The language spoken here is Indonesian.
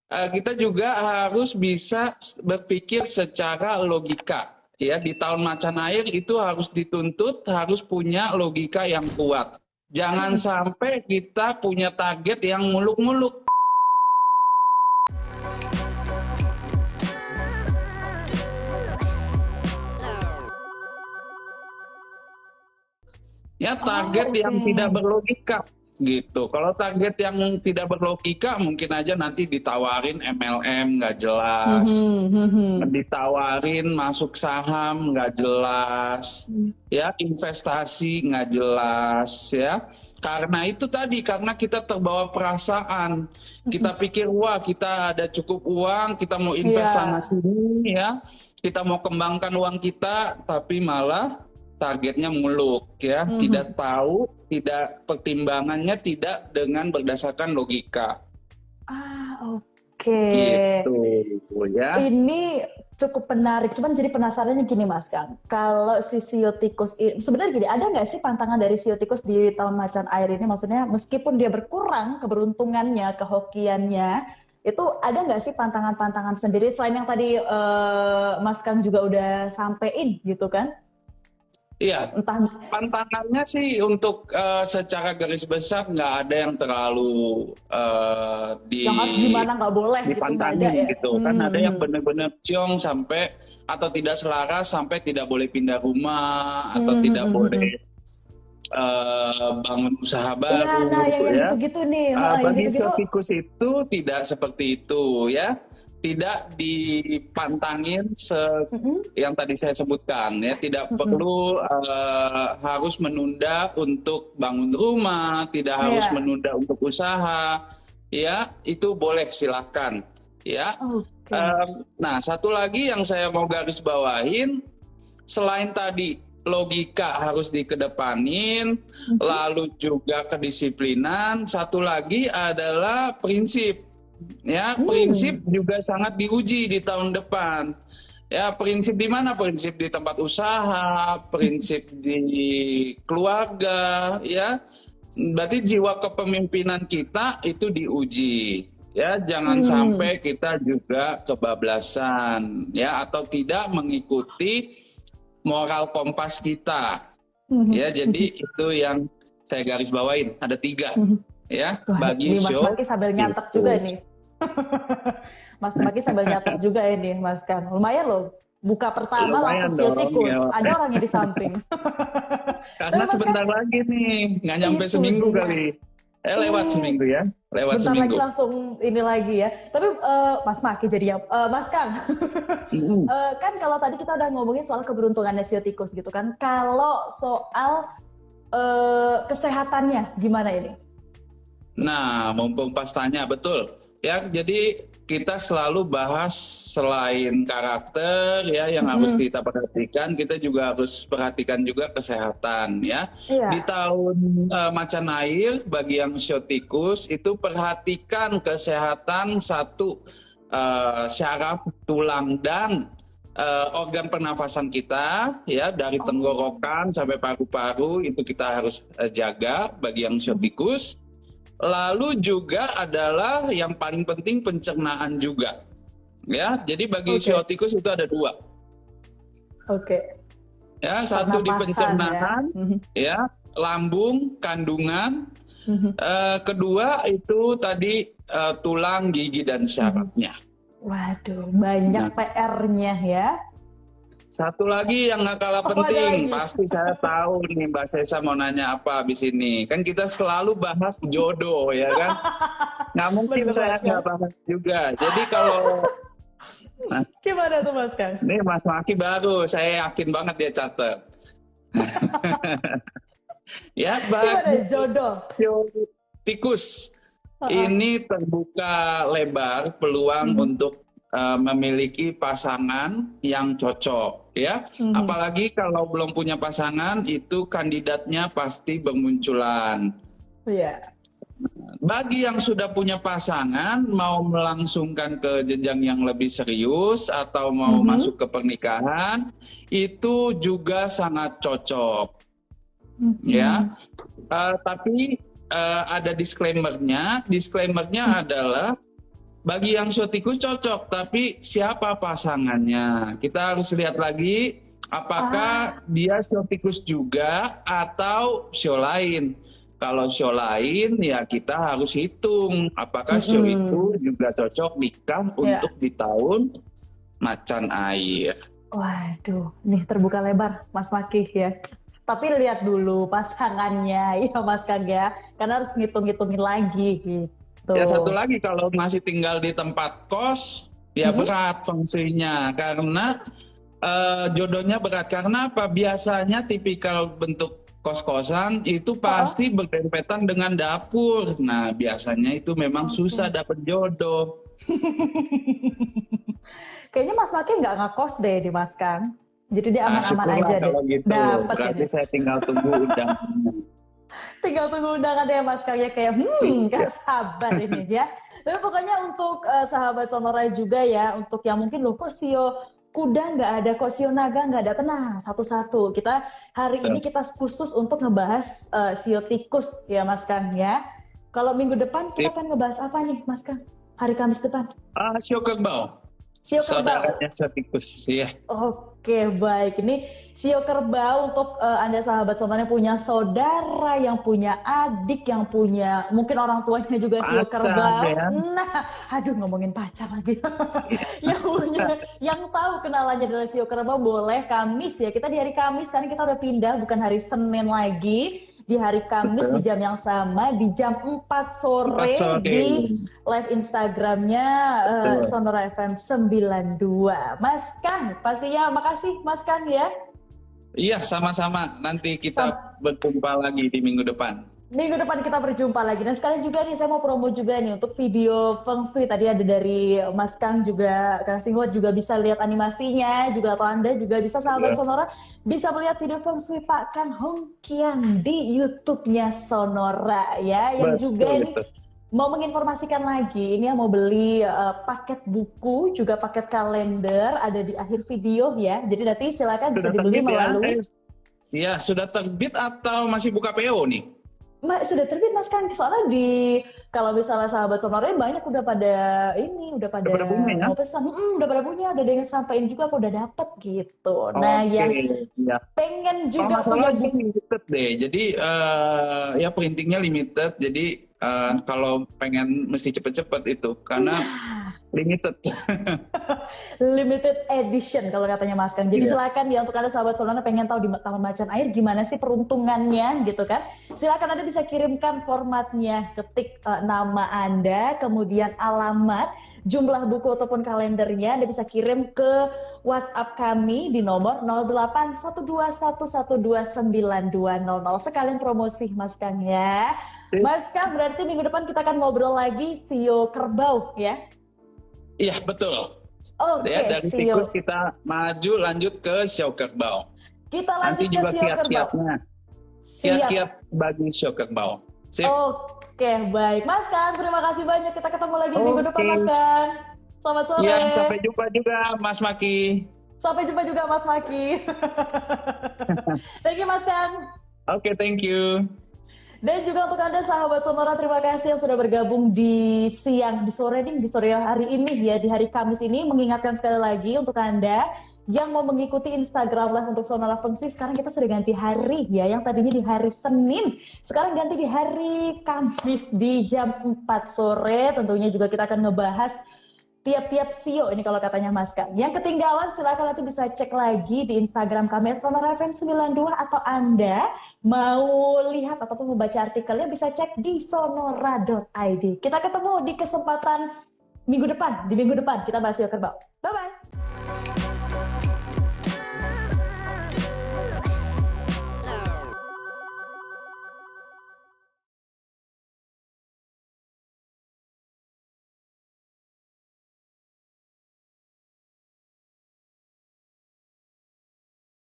kita juga harus bisa berpikir secara logika. Ya, di tahun macan air itu harus dituntut, harus punya logika yang kuat. Jangan sampai kita punya target yang muluk-muluk. Ya, target Oh, yang tidak oke. berlogika gitu. Kalau target yang tidak berlogika mungkin aja nanti ditawarin MLM nggak jelas, Mhm, mhm. ditawarin masuk saham nggak jelas, ya investasi nggak jelas, ya. Karena itu tadi, karena kita terbawa perasaan, kita pikir wah kita ada cukup uang, kita mau invest sana Iya. sini, ya, kita mau kembangkan uang kita, tapi malah targetnya muluk, ya, Mhm. tidak tahu, tidak pertimbangannya tidak dengan berdasarkan logika, Oke. gitu, ya. Ini cukup menarik, cuman jadi penasarannya gini Mas Kang, kalau si Shio tikus sebenarnya gini, ada nggak sih pantangan dari Shio tikus di tahun macan air ini? Maksudnya meskipun dia berkurang keberuntungannya, kehokiannya, itu ada nggak sih pantangan-pantangan sendiri selain yang tadi Mas Kang juga udah sampein gitu kan? Iya, Entah pantangannya sih untuk secara garis besar nggak ada yang terlalu yang harus gimana nggak boleh gitu, nggak ada dipantangin ya? gitu kan, ada yang benar-benar ciong sampai atau tidak selaras sampai tidak boleh pindah rumah atau tidak boleh bangun usaha Iya, nah baru, yang ya. gitu-gitu nih, yang Bagi gitu-gitu. tikus itu tidak seperti itu, ya, tidak dipantangin Mm-mm, yang tadi saya sebutkan, ya, tidak mm-mm. perlu harus menunda untuk bangun rumah, tidak harus Iya, menunda untuk usaha, ya, itu boleh silahkan, ya. oke. Nah, satu lagi yang saya mau garis bawahin, selain tadi logika harus dikedepanin, Mhm. lalu juga kedisiplinan, satu lagi adalah prinsip. Ya, prinsip Hmm, juga sangat diuji di tahun depan. Ya, prinsip di mana? Prinsip di tempat usaha, prinsip di keluarga, ya. Berarti jiwa kepemimpinan kita itu diuji. Ya, jangan hmm. sampai kita juga kebablasan, ya, atau tidak mengikuti moral kompas kita. Ya, jadi itu yang saya garis bawain. Ada 3, ya, Wah, bagi ini Mas show Maki sambil nyatet itu. juga nih. Mas Maki sambil nyatet juga ini, Mas Kan. Lumayan loh. Buka pertama langsung Lumayan sio dong, ya. tikus. Ada orangnya di samping. Tapi Karena Mas Kan, sebentar lagi nih, nggak nyampe itu seminggu dia. kali. Lewat Ih, seminggu, ya, lewat bentar lagi seminggu. langsung ini lagi ya. Tapi Mas Maki jadinya. Mas Kang, Mm-mm. kan kalau tadi kita udah ngomongin soal keberuntungannya sio tikus gitu kan. Kalau soal kesehatannya gimana ini? Nah, mumpung pas tanya, betul. Ya, jadi kita selalu bahas selain karakter, ya, yang harus Mm-mm. kita perhatikan, kita juga harus perhatikan juga kesehatan, ya. Di Iya. tahun macan air, bagi yang shotikus, itu perhatikan kesehatan satu, syaraf, tulang, dan organ pernafasan kita, ya, dari Oh. tenggorokan sampai paru-paru, itu kita harus jaga bagi yang shotikus. Lalu juga adalah yang paling penting pencernaan juga, ya. Jadi bagi Oke, siotikus itu ada 2, oke. ya. Satu di Pernapasan ya. pencernaan, Mhm, ya, lambung, kandungan. mhm, Kedua itu tadi tulang, gigi dan mhm. syarafnya. Waduh, banyak Nah, PR-nya ya. satu lagi yang nggak kalah Oh, ada penting, lagi. pasti saya tahu nih Mbak Sesa mau nanya apa habis ini. Kan kita selalu bahas jodoh, ya kan? Nggak mungkin Bener saya Mas nggak Kang. bahas juga. Jadi kalau nah, Gimana tuh Mas Kang? ini Mas Maki baru, saya yakin banget dia catat. Ya, bagi Gimana jodoh? tikus Heeh. ini terbuka lebar peluang Mhm, untuk memiliki pasangan yang cocok, ya. mhm. Apalagi kalau belum punya pasangan, itu kandidatnya pasti bermunculan. Iya. Bagi yang sudah punya pasangan, mau melangsungkan ke jenjang yang lebih serius atau mau Mhm, masuk ke pernikahan, itu juga sangat cocok, ya. mhm. Tapi ada disclaimer-nya. Disclaimer-nya adalah bagi yang show tikus cocok, tapi siapa pasangannya? Kita harus lihat lagi apakah dia show tikus juga atau show lain. Kalau show lain ya kita harus hitung apakah show itu juga cocok nikah untuk di tahun macan air. Waduh, nih terbuka lebar Mas Makih ya. Tapi lihat dulu pasangannya ya Mas Kang ya, karena harus ngitung-ngitungin lagi gitu. Ya satu lagi, kalau masih tinggal di tempat kos ya berat feng shui-nya karena jodohnya berat. Karena apa? Biasanya tipikal bentuk kos-kosan itu pasti berdempetan dengan dapur. Nah, biasanya itu memang susah dapat jodoh. Kayaknya Mas Makih nggak ngekos deh di Mas Kang. Jadi dia aman-aman aja deh. Kalau gitu. Dapet Berarti ya. saya tinggal tunggu undangannya. Tinggal tunggu undangan ya Mas Kang ya, kayak gak sabar ini ya. Tapi pokoknya untuk sahabat Sonora juga ya, untuk yang mungkin loh kok sio kuda nggak ada, kok sio naga nggak ada, tenang satu-satu. Kita hari ini kita khusus untuk ngebahas sio tikus ya Mas Kang ya. Kalau minggu depan kita akan ngebahas apa nih Mas Kang? Hari Kamis depan. Sio kerbau. Sio kerbau. Saudaranya sio tikus, ya. Oke, baik. Ini sio kerbau untuk Anda sahabat Sonora yang punya saudara, yang punya adik, yang punya mungkin orang tuanya juga sio kerbau. Ya. Nah, aduh ngomongin pacar lagi. Yang punya, yang tahu kenalannya adalah sio kerbau, boleh Kamis ya. Kita di hari Kamis, karena kita udah pindah, bukan hari Senin lagi. Di hari Kamis di jam yang sama, di jam 4 sore di live Instagramnya Sonora FM 92. Mas Kang, pastinya makasih Mas Kang ya. Iya, sama-sama. Nanti kita berjumpa lagi di minggu depan. Minggu depan kita berjumpa lagi. Dan sekarang juga nih saya mau promo juga nih untuk video Feng Shui. Tadi ada dari Mas Kang juga, Kang Singwat juga bisa lihat animasinya juga, atau Anda juga bisa sahabat Sonora bisa melihat video Feng Shui Pak Kang Hong Kian di YouTube-nya Sonora ya. Yang juga ini mau menginformasikan lagi, ini yang mau beli paket buku juga paket kalender ada di akhir video ya. Jadi nanti silakan bisa dibeli melalui. Ya, sudah terbit atau masih buka PO nih? Sudah terbit Mas Kang, soalnya kalau misalnya sahabat Sonora banyak udah pada bunyi, mau pesan, udah pada punya, udah ada yang sampaikan juga apa udah dapet gitu. Nah, yang pengen juga punya buku limited deh, jadi ya printingnya limited, jadi kalau pengen mesti cepet-cepet itu karena limited. Limited edition kalau katanya Mas Kang. Jadi silakan ya, untuk Anda sahabat Sonora pengen tahu di Taman Macan Air gimana sih peruntungannya gitu kan. Silakan Anda bisa kirimkan formatnya, ketik nama Anda, kemudian alamat, jumlah buku ataupun kalendernya. Anda bisa kirim ke WhatsApp kami di nomor 081211292000. Sekalian promosi Mas Kang ya. Mas Kang, berarti minggu depan kita akan ngobrol lagi sio kerbau ya. Iya, betul. Oke, ya, dari tikus kita maju lanjut ke sio kerbau. Kita lanjut ke sio kerbau. Kiat-kiat bagi sio kerbau. Oke, baik. Mas Kang, terima kasih banyak. Kita ketemu lagi minggu depan, Mas Kang. Selamat sore. Ya, sampai jumpa juga, Mas Maki. Sampai jumpa juga, Mas Maki. Thank you, Mas Kang. Oke, thank you. Dan juga untuk Anda sahabat Sonora, terima kasih yang sudah bergabung di sore hari ini ya, di hari Kamis ini. Mengingatkan sekali lagi untuk Anda yang mau mengikuti Instagram Live untuk Sonora Feng Shui, sekarang kita sudah ganti hari ya, yang tadinya di hari Senin, sekarang ganti di hari Kamis di jam 4 sore. Tentunya juga kita akan ngebahas tiap-tiap sio ini kalau katanya Mas Kang. Yang ketinggalan silakan nanti bisa cek lagi di Instagram kami @sonora_fm92, atau Anda mau lihat ataupun membaca artikelnya bisa cek di sonora.id. Kita ketemu di kesempatan minggu depan, kita bahas sio kerbau. Bye-bye.